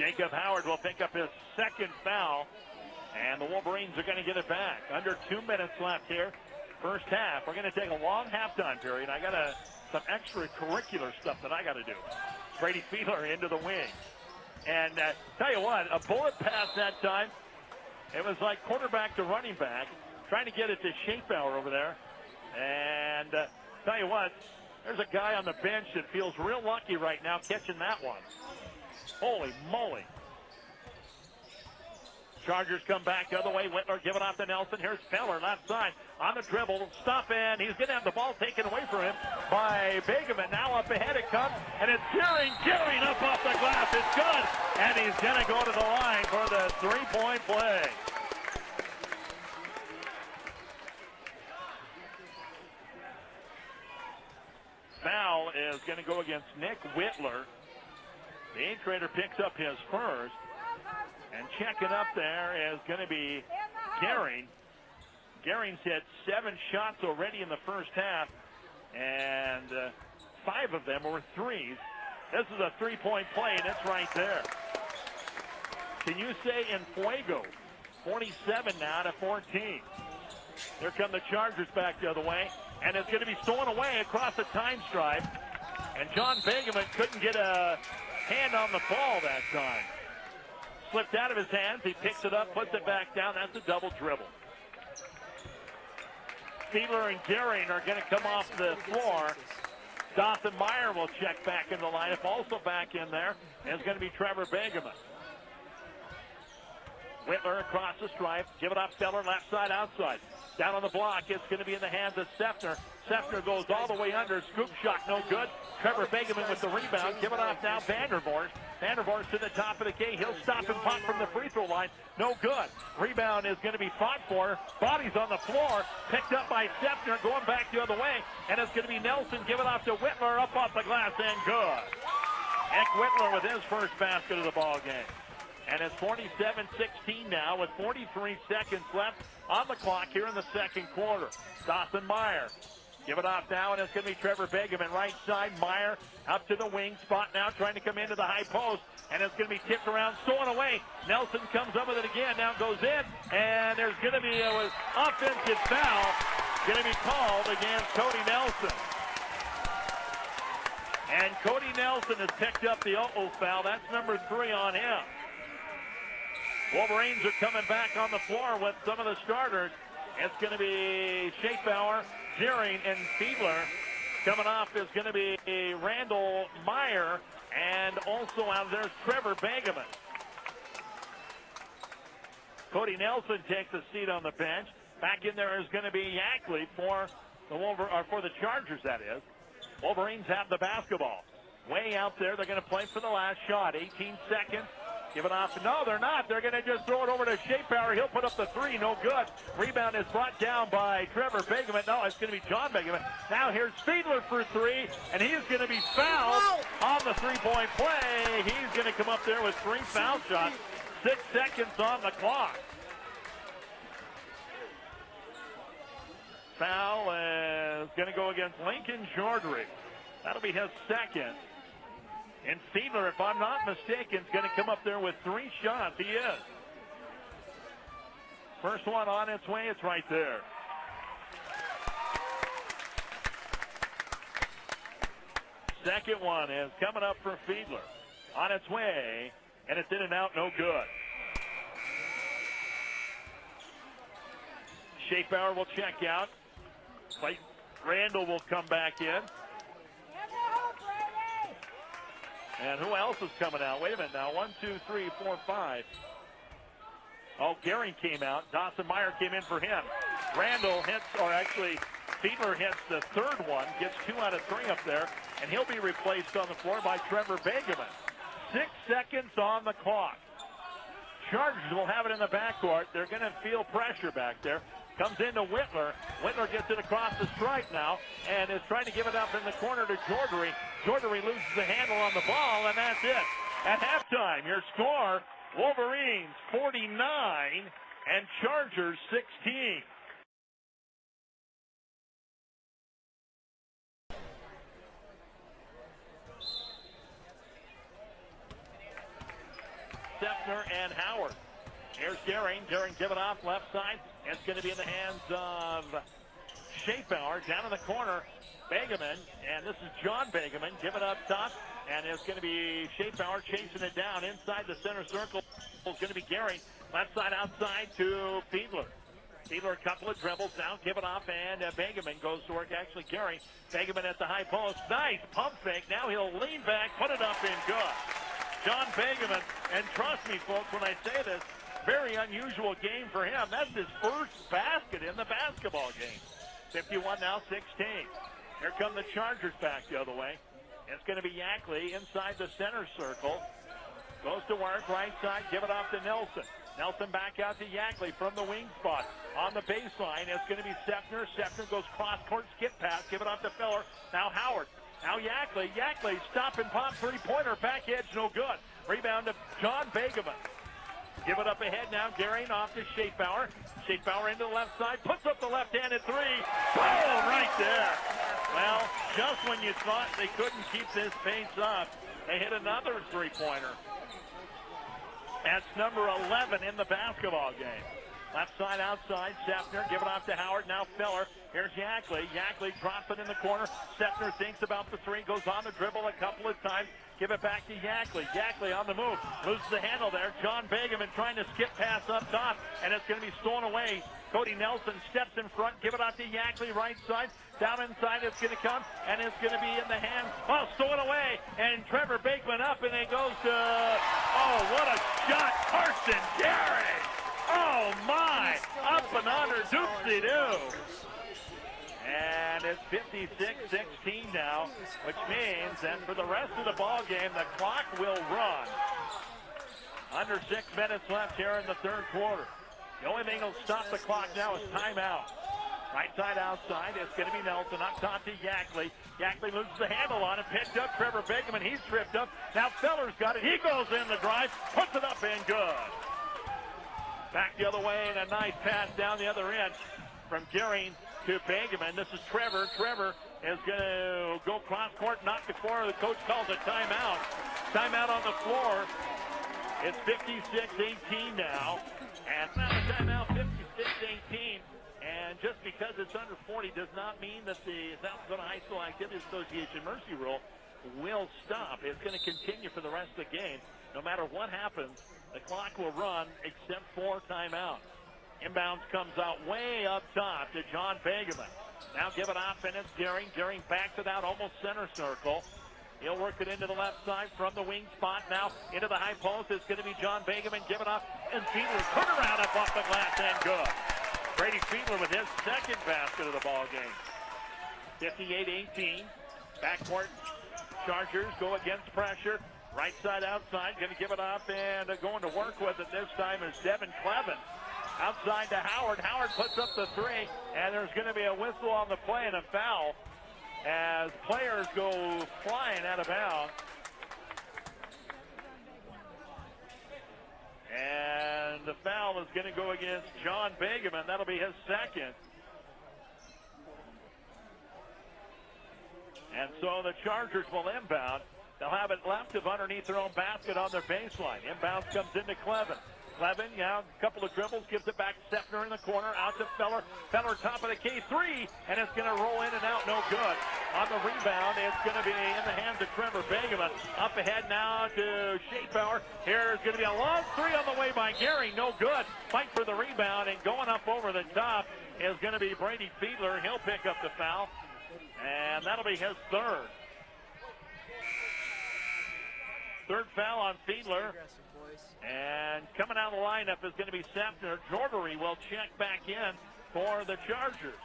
Jacob Howard will pick up his second foul, and the Wolverines are going to get it back. Under 2 minutes left here, first half. We're going to take a long halftime period. I got some extracurricular stuff that I got to do. Brady Fiedler into the wing. And tell you what, a bullet pass that time. It was like quarterback to running back, trying to get it to Schaefauer over there. And tell you what, there's a guy on the bench that feels real lucky right now catching that one. Holy moly. Chargers come back the other way. Whitler giving off to Nelson. Here's Feller, left side, on the dribble. Stop, and he's going to have the ball taken away from him by Begeman. Now up ahead it comes, and it's Gearing up off the glass. It's good, and he's going to go to the line for the three-point play. Foul is going to go against Nick Whitler. The eighth grader picks up his first. And checking up there is going to be Gehring. Gehring's hit 7 shots already in the first half, and 5 of them were threes. This is a three-point play, and it's right there. Can you say in fuego? 47 now to 14. Here come the Chargers back the other way, and it's going to be stolen away across the time stripe. And John Begeman couldn't get a hand on the ball that time. Slipped out of his hands. He picks it up, puts it back down. That's a double dribble. Fiedler and Gehring are going to come off the floor. Dawson Meyer will check back in the lineup. Also back in there is going to be Trevor Begeman. Whitler across the stripe. Give it up, Feller, left side, outside. Down on the block, it's going to be in the hands of Sefner. Sefner goes all the way under. Scoop shot, no good. Trevor Begeman with the rebound. Give it off now, Vandervorst. Vandervorst to the top of the key. He'll stop and pop from the free throw line. No good. Rebound is going to be fought for. Bodies on the floor. Picked up by Sefner, going back the other way. And it's going to be Nelson. Give it off to Whitler, up off the glass, and good. Nick Whitler with his first basket of the ball game. And it's 47-16 now with 43 seconds left on the clock here in the second quarter. Dawson Meyer. Give it off now, and it's going to be Trevor Begeman. Right side, Meyer up to the wing spot now, trying to come into the high post. And it's going to be tipped around, stolen away. Nelson comes up with it again, now goes in. And there's going to be an offensive foul going to be called against Cody Nelson. And Cody Nelson has picked up the foul. That's number 3 on him. Wolverines are coming back on the floor with some of the starters. It's going to be Schaefauer, Gehring, and Fiedler. Coming off is going to be Randall Meyer, and also out there's Trevor Begeman. Cody Nelson takes a seat on the bench. Back in there is going to be Yankley for the Chargers, that is. Wolverines have the basketball. Way out there, they're going to play for the last shot. 18 seconds. Give it off. No, they're not. They're going to just throw it over to Schaefauer. He'll put up the 3. No good. Rebound is brought down by Trevor Begeman. No, it's going to be John Begeman. Now here's Fiedler for 3, and he's going to be fouled on the three-point play. He's going to come up there with 3 foul shots. 6 seconds on the clock. Foul is going to go against Lincoln Jordery. That'll be his second. And Fiedler, if I'm not mistaken, is going to come up there with 3 shots. He is. First one on its way. It's right there. Second one is coming up for Fiedler. On its way, and it's in and out, no good. Schaefauer will check out. Randall will come back in. And who else is coming out? Wait a minute now. 1, 2, 3, 4, 5. Oh, Gehring came out. Dawson Meyer came in for him. Randall hits, or actually, Fiedler hits the third one. Gets 2 out of 3 up there. And he'll be replaced on the floor by Trevor Begeman. 6 seconds on the clock. Chargers will have it in the backcourt. They're going to feel pressure back there. Comes into Whitler. Whitler gets it across the stripe now and is trying to give it up in the corner to Jordery. Jordery loses the handle on the ball, and that's it. At halftime, your score, Wolverines 49 and Chargers 16. and Howard. Here's Gehring. Gehring give it off left side. It's going to be in the hands of Schaefer. Down in the corner, Begeman. And this is John Begeman. Give it up top. And it's going to be Schaefer chasing it down inside the center circle. It's going to be Gehring. Left side outside to Fiedler. Fiedler, a couple of dribbles down, give it off, and Begeman goes to work. Actually, Gehring. Begeman at the high post. Nice pump fake. Now he'll lean back, put it up in good. John Begeman, and trust me, folks, when I say this, very unusual game for him. That's his first basket in the basketball game. 51 now, 16. Here come the Chargers back the other way. It's going to be Yackley inside the center circle. Goes to work, right side, give it off to Nelson. Nelson back out to Yackley from the wing spot. On the baseline, it's going to be Sefner. Sefner goes cross-court, skip pass, give it off to Feller. Now Howard. Now Yackley. Yackley stop and pop three-pointer. Back edge, no good. Rebound to John Begeman. Give it up ahead now. Gehring off to Schaefer. Schaefer into the left side. Puts up the left-handed three. Boom! Right there. Well, just when you thought they couldn't keep this pace up, they hit another three-pointer. That's number 11 in the basketball game. Left side outside. Sefner give it off to Howard. Now Feller. Here's Yackley. Yackley drops it in the corner. Sefner thinks about the three. Goes on the dribble a couple of times. Give it back to Yackley. Yackley on the move. Loses the handle there. John Begeman trying to skip pass up top. And it's going to be stolen away. Cody Nelson steps in front. Give it out to Yackley right side. Down inside it's going to come. And it's going to be in the hands. Oh, stolen away. And Trevor Beekman up. And it goes to... Oh, what a shot. Carson Gehring. Oh, my. Up and under. Doopsie-doo. And it's 56-16 now, which means that for the rest of the ball game, the clock will run. Under 6 minutes left here in the third quarter. The only thing that'll stop the clock now is timeout. Right side outside, it's going to be Nelson up top to Yackley. Yackley loses the handle on it, picked up Trevor Begeman. He's tripped up. Now Feller's got it. He goes in the drive, puts it up and good. Back the other way, and a nice pass down the other end from Gehring to Begeman. This is Trevor. Trevor is going to go cross-court, knock the corner. The coach calls a timeout. Timeout on the floor. It's 56-18 now. And now a timeout, 56-18. And just because it's under 40 does not mean that the South Dakota High School Activities Association mercy rule will stop. It's going to continue for the rest of the game. No matter what happens, the clock will run except for timeout. Inbounds comes out way up top to John Begeman. Now give it off, and it's Gehring. Gehring backs it out almost center circle. He'll work it into the left side from the wing spot. Now into the high post. It's going to be John Begeman. Give it off, and Fiedler turn around up off the glass and good. Brady Fiedler with his second basket of the ball game. 58-18. Backcourt Chargers go against pressure. Right side outside. Going to give it up, and going to work with it this time is Devin Clevin. Outside to Howard. Howard puts up the three, and there's going to be a whistle on the play and a foul as players go flying out of bounds. And the foul is going to go against John Begeman. That'll be his second. And so the Chargers will inbound. They'll have it left of underneath their own basket on their baseline. Inbounds comes into Clevin. Clevin, now a couple of dribbles, gives it back to Sefner in the corner, out to Feller. Feller top of the key, three, and it's going to roll in and out, no good. On the rebound, it's going to be in the hands of Trevor Begeman. Up ahead now to Schaefer. Here's going to be a long three on the way by Gehring, no good. Fight for the rebound, and going up over the top is going to be Brady Fiedler. He'll pick up the foul, and that'll be his third. Third foul on Fiedler. And coming out of the lineup is going to be Sefner. Jordery will check back in for the Chargers.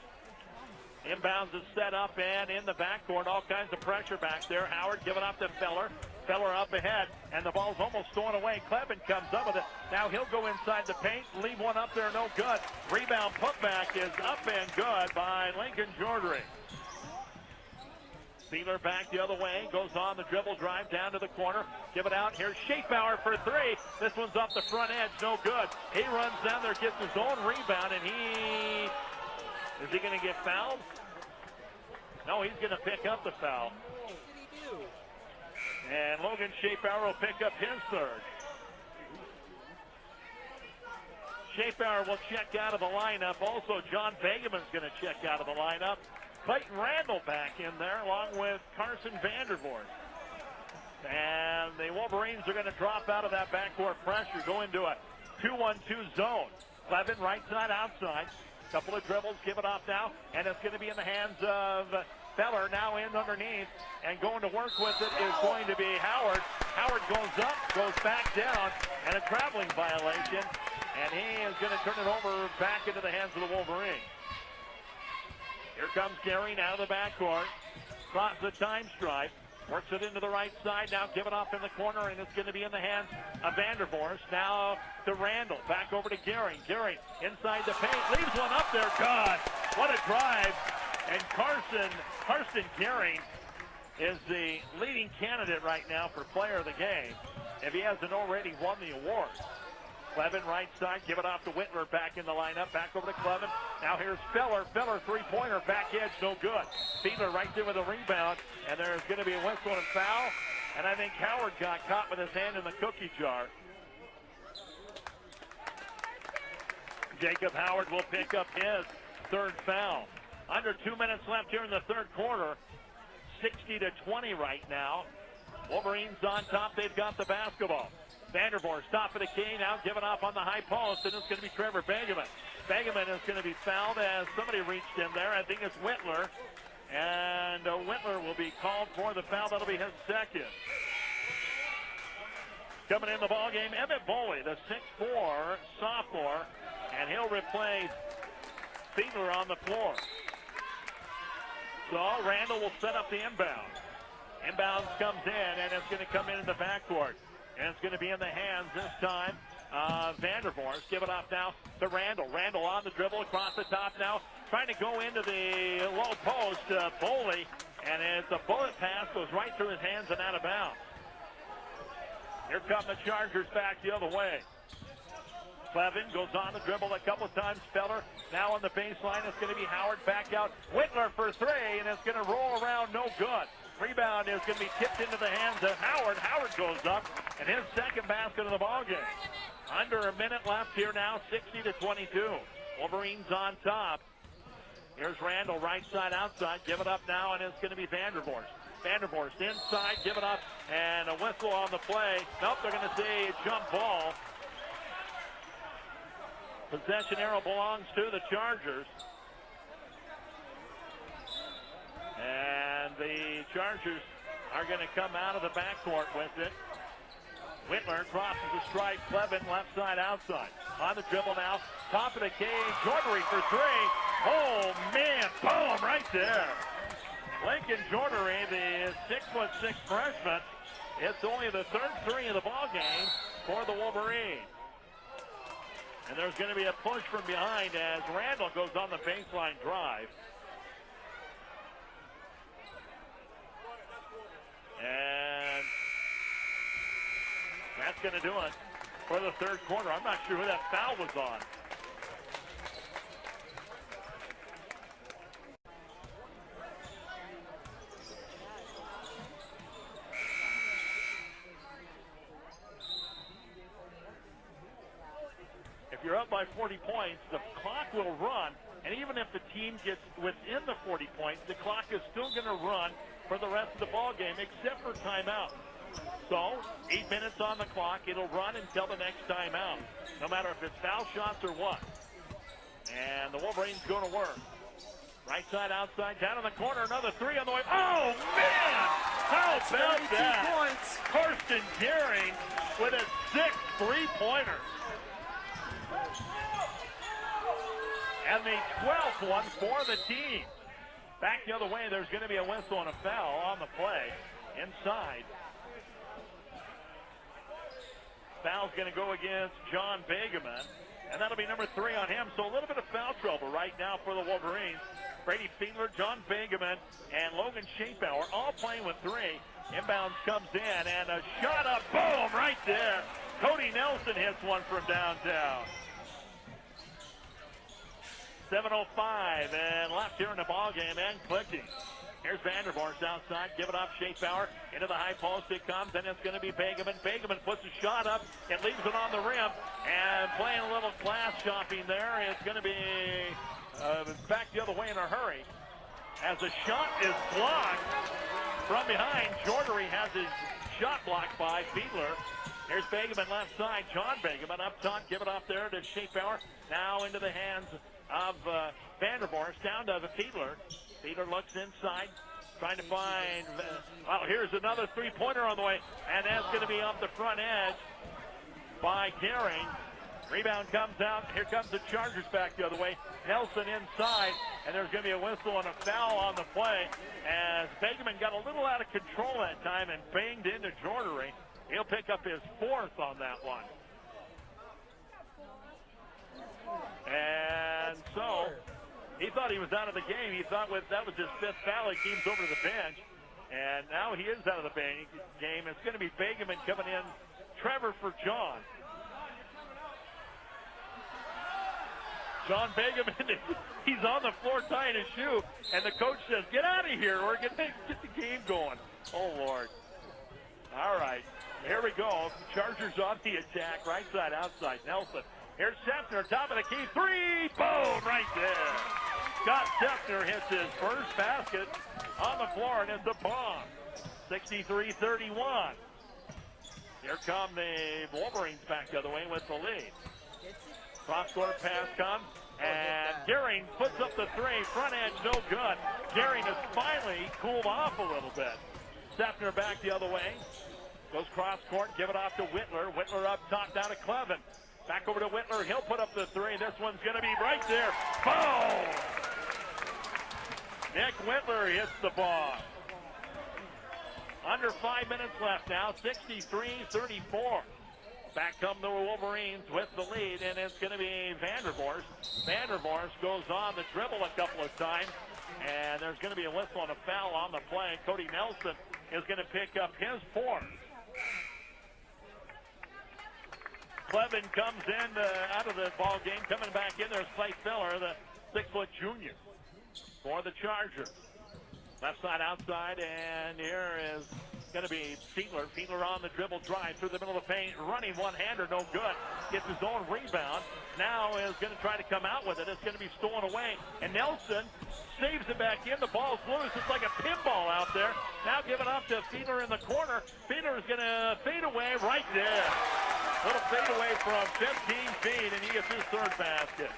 Inbounds is set up and in the backcourt. All kinds of pressure back there. Howard giving up to Feller. Feller up ahead, and the ball's almost stolen away. Clevin comes up with it. Now he'll go inside the paint, leave one up there, no good. Rebound putback is up and good by Lincoln Jordery. Fiedler back the other way, goes on the dribble drive down to the corner. Give it out. Here's Schaefer for three. This one's off the front edge, no good. He runs down there, gets his own rebound, and is he going to get fouled? No, he's going to pick up the foul. And Logan Schaefer will pick up his third. Shafauer will check out of the lineup. Also, John Begeman's going to check out of the lineup. Clayton Randall back in there along with Carson Vandervoort. And the Wolverines are going to drop out of that backcourt pressure, go into a 2-1-2 zone. Clevin right side, outside. Couple of dribbles, give it off now, and it's going to be in the hands of Feller, now in underneath, and going to work with it is going to be Howard. Howard goes up, goes back down, and a traveling violation, and he is going to turn it over back into the hands of the Wolverines. Here comes Gary now to the backcourt, across the time stripe. Works it into the right side. Now give it off in the corner, and it's going to be in the hands of Vandervoort. Now to Randall. Back over to Gehring. Gehring inside the paint. Leaves one up there. God, what a drive. And Karsten Gehring is the leading candidate right now for player of the game, if he hasn't already won the award. Clevin right side, give it off to Whitler, back in the lineup, back over to Clevin. Now here's Feller. Feller three-pointer, back edge, no good. Fiedler right there with a rebound, and there's going to be a whistle and foul. And I think Howard got caught with his hand in the cookie jar. Jacob Howard will pick up his third foul. Under 2 minutes left here in the third quarter. 60-20 right now. Wolverines on top, they've got the basketball. Vandervoort, stop of the key, now giving off on the high post, and it's going to be Trevor Begeman. Begeman is going to be fouled as somebody reached in there. I think it's Whitler, and Whitler will be called for the foul. That'll be his second. Coming in the ballgame, Emmett Boley, the 6'4 sophomore, and he'll replace Fiedler on the floor. So Randall will set up the inbound. Inbounds comes in, and it's going to come in the backcourt. And it's going to be in the hands this time Vandervoort. Give it off now to Randall. Randall on the dribble across the top now. Trying to go into the low post. Boley. And it's a bullet pass. Goes right through his hands and out of bounds. Here come the Chargers back the other way. Clevin goes on the dribble a couple of times. Feller now on the baseline. It's going to be Howard back out. Whitler for three. And it's going to roll around. No good. Rebound is going to be tipped into the hands of Howard. Howard goes up, and his second basket of the ballgame. Under a minute left here now, 60-22. Wolverines on top. Here's Randall, right side, outside. Give it up now, and it's going to be Vandervoort. Vandervoort inside, give it up, and a whistle on the play. Nope, they're going to say jump ball. Possession arrow belongs to the Chargers. And the Chargers are going to come out of the backcourt with it. Whitler crosses the stripe. Clevin left side, outside. On the dribble now. Top of the cage. Jordery for three. Oh, man. Boom, right there. Lincoln Jordery, the 6'6" freshman. It's only the third three of the ballgame for the Wolverines. And there's going to be a push from behind as Randall goes on the baseline drive. And that's going to do it for the third quarter. I'm not sure who that foul was on. If you're up by 40 points, the clock will run. And even if the team gets within the 40 points, the clock is still going to run for the rest of the ball game, except for timeout. So, 8 minutes on the clock. It'll run until the next timeout, no matter if it's foul shots or what. And the Wolverines going to work. Right side, outside, down in the corner, another three on the way. Oh, man! How about that? Points. Karsten Gehring with a 6 3-pointer. And the 12th one for the team. Back the other way, there's going to be a whistle and a foul on the play inside. Foul's going to go against John Begeman, and that'll be number 3 on him. So a little bit of foul trouble right now for the Wolverines. Brady Fiedler, John Begeman, and Logan Shafauer all playing with 3. Inbounds comes in, and a shot up, boom, right there. Cody Nelson hits one from downtown. 7:05 and left here in the ballgame and clicking. Here's Vandervorst outside, give it off Schaefer. Into the high post it comes, and it's going to be Begeman. Begeman puts a shot up, it leaves it on the rim, and playing a little glass shopping there. It's going to be back the other way in a hurry. As the shot is blocked from behind, Jordery has his shot blocked by Fiedler. Here's Begeman left side, John Begeman up top, give it off there to Schaefer. Now into the hands of Vandervorst, down to the Fiedler. Fiedler looks inside, trying to find, well, here's another three-pointer on the way, and that's going to be off the front edge by Gehring. Rebound comes out, here comes the Chargers back the other way. Nelson inside, and there's going to be a whistle and a foul on the play, as Begeman got a little out of control that time and banged into Jordery. He'll pick up his fourth on that one. And so, he thought he was out of the game. He thought that was his fifth foul. He comes over to the bench. And now he is out of the game. It's going to be Begeman coming in. Trevor for John. John Begeman, he's on the floor tying his shoe. And the coach says, get out of here. We're going to get the game going. Oh, Lord. All right. Here we go. Chargers on the attack. Right side, outside. Nelson. Here's Sefner, top of the key, three, boom, right there. Scott Sefner hits his first basket on the floor, and it's a bomb. 63-31. Here come the Wolverines back the other way with the lead. Cross-court pass comes, and Gehring puts up the three. Front edge, no good. Gehring has finally cooled off a little bit. Sefner back the other way. Goes cross-court, give it off to Whitler. Whitler up top, down to Clevin. Back over to Whitler. He'll put up the three. This one's going to be right there. Boom! Nick Whitler hits the ball. Under 5 minutes left now. 63-34. Back come the Wolverines with the lead, and it's going to be Vandervorst. Vandervorst goes on the dribble a couple of times, and there's going to be a whistle and a foul on the play. Cody Nelson is going to pick up his fourth. Clevin comes in out of the ball game. Coming back in there is Clay Feller, the 6-foot junior for the Chargers. Left side outside, and here is going to be Fiedler. Fiedler on the dribble drive through the middle of the paint. Running one-hander, no good. Gets his own rebound. Now is going to try to come out with it. It's going to be stolen away. And Nelson saves it back in. The ball's loose. It's like a pinball out there. Now give it up to Fiedler in the corner. Fiedler is going to fade away right there. Little fade away from 15 feet, and he gets his third basket.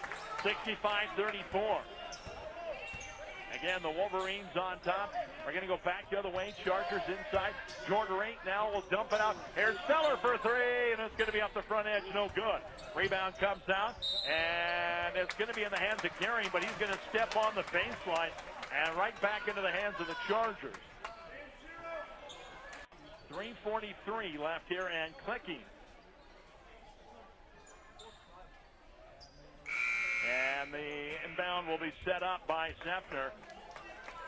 65-34. Again, the Wolverines on top. We're going to go back the other way. Chargers inside. Jordery now will dump it out. Here's Feller for three, and it's going to be off the front edge. No good. Rebound comes out, and it's going to be in the hands of Gehring, but he's going to step on the baseline and right back into the hands of the Chargers. 3:43 left here and clicking. And the inbound will be set up by Sefner.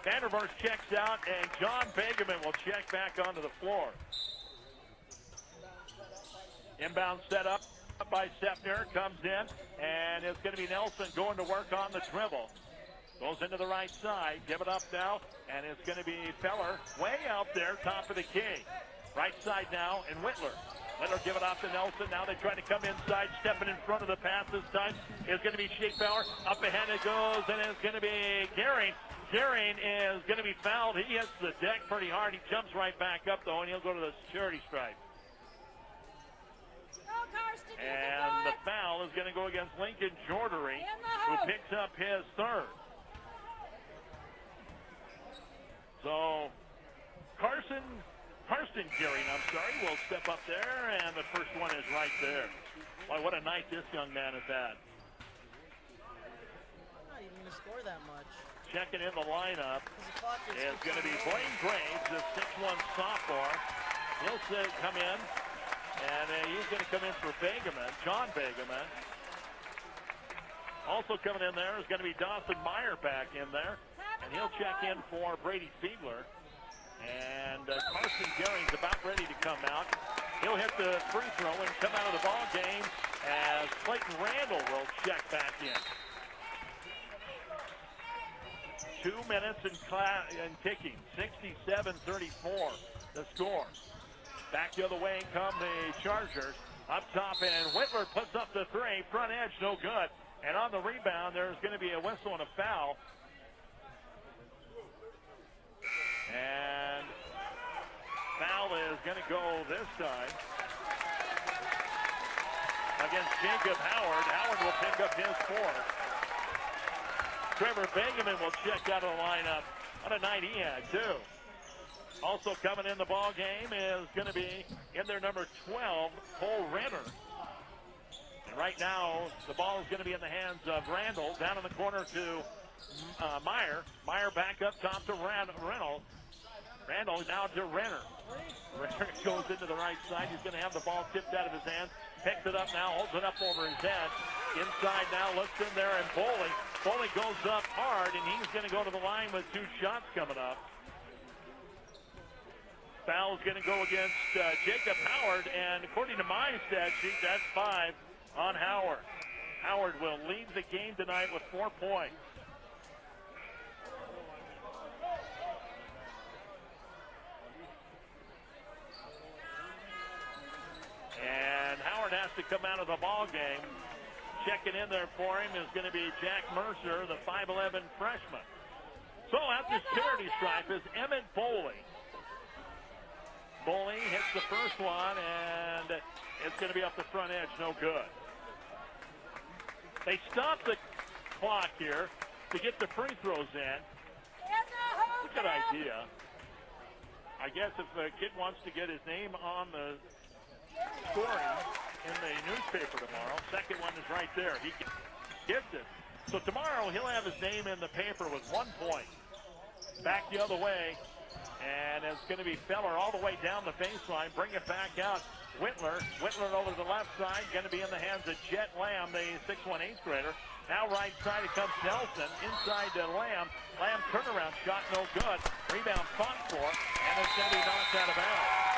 Vandervorst checks out, and John Begeman will check back onto the floor. Inbound set up by Sefner, comes in, and it's going to be Nelson going to work on the dribble. Goes into the right side, give it up now, and it's going to be Feller way out there, top of the key. Right side now, and Whitler. Whitler give it off to Nelson. Now they try to come inside, stepping in front of the pass this time. It's going to be Schaefer. Up ahead it goes, and it's going to be Gehring. Gehring is going to be fouled. He hits the deck pretty hard. He jumps right back up, though, and he'll go to the security stripe. And the foul is going to go against Lincoln Jordery, who picks up his third. So, Karsten Gehring, will step up there, and the first one is right there. Boy, what a night this young man has had. Not even going to score that much. Checking in the lineup is going to be Blaine Graves, the 6'1 sophomore. He'll come in, and he's going to come in for Begeman, John Begeman. Also coming in there is going to be Dawson Meyer back in there, and he'll check in for Brady Fiedler. And Karsten Gehring's about ready to come out. He'll hit the free throw and come out of the ball game as Clayton Randall will check back in. 2 minutes and ticking. 67-34 the score. Back the other way come the Chargers. Up top, and Whitler puts up the three. Front edge, no good. And on the rebound, there's going to be a whistle and a foul. And foul is going to go this time against Jacob Howard. Howard will pick up his fourth. Trevor Begeman will check out of the lineup. What a night he had, too. Also coming in the ball game is going to be in their number 12, Cole Renner. And right now, the ball is going to be in the hands of Randall. Down in the corner to Meyer. Meyer back up top to Randall. Randall now to Renner. Renner goes into the right side. He's going to have the ball tipped out of his hands. Picks it up now, holds it up over his head. Inside now, looks in there, and Foley. Foley goes up hard, and he's going to go to the line with 2 shots coming up. Foul is going to go against Jacob Howard, and according to my stat sheet, that's 5 on Howard. Howard will lead the game tonight with 4 points. And Howard has to come out of the ball game. Checking in there for him is going to be Jack Mercer, the 5'11 freshman. So at this charity stripe is Emmett Foley. Foley hits the first one, and it's going to be up the front edge, no good. They stop the clock here to get the free throws in. It's a good idea. I guess if a kid wants to get his name on the scoring in the newspaper tomorrow, second one is right there. He gets it. So tomorrow he'll have his name in the paper with 1 point. Back the other way. And it's going to be Feller all the way down the baseline. Bring it back out. Whitler over to the left side. Going to be in the hands of Jet Lamb, the 6'1" 8th grader. Now right side it comes Nelson. Inside to Lamb. Lamb turnaround shot, no good. Rebound fought for. And it's going to be knocked out of bounds.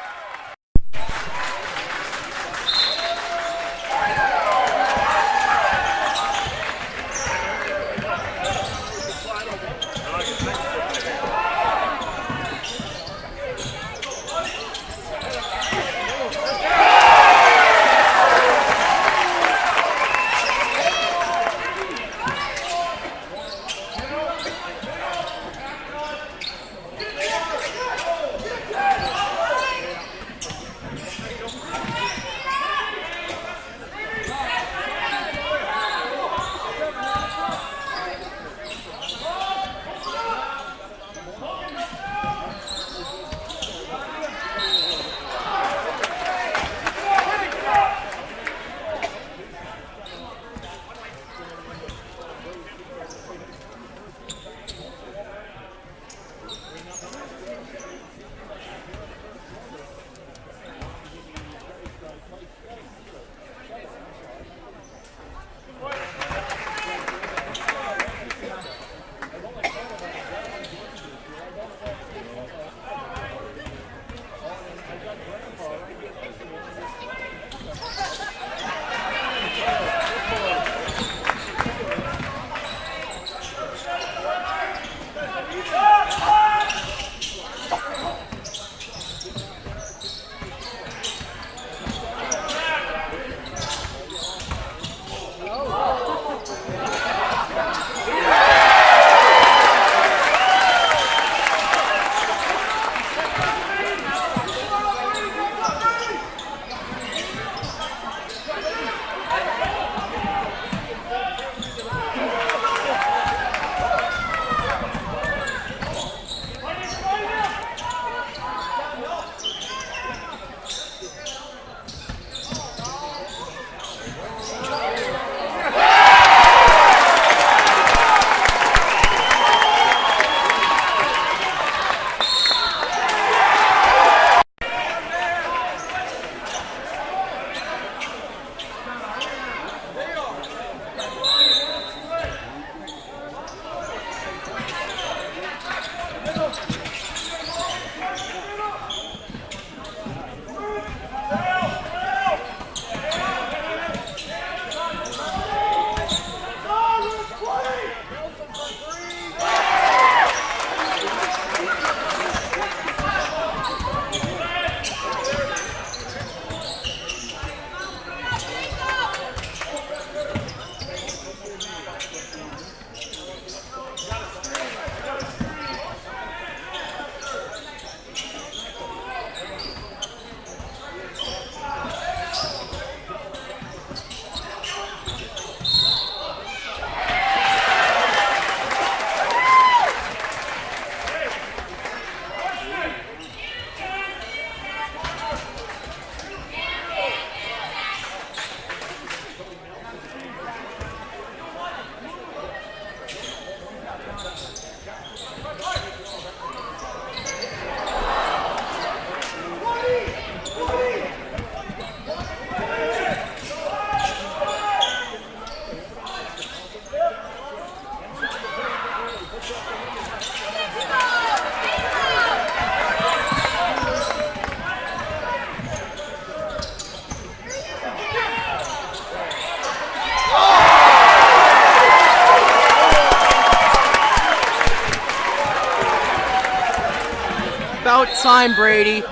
sign, Brady.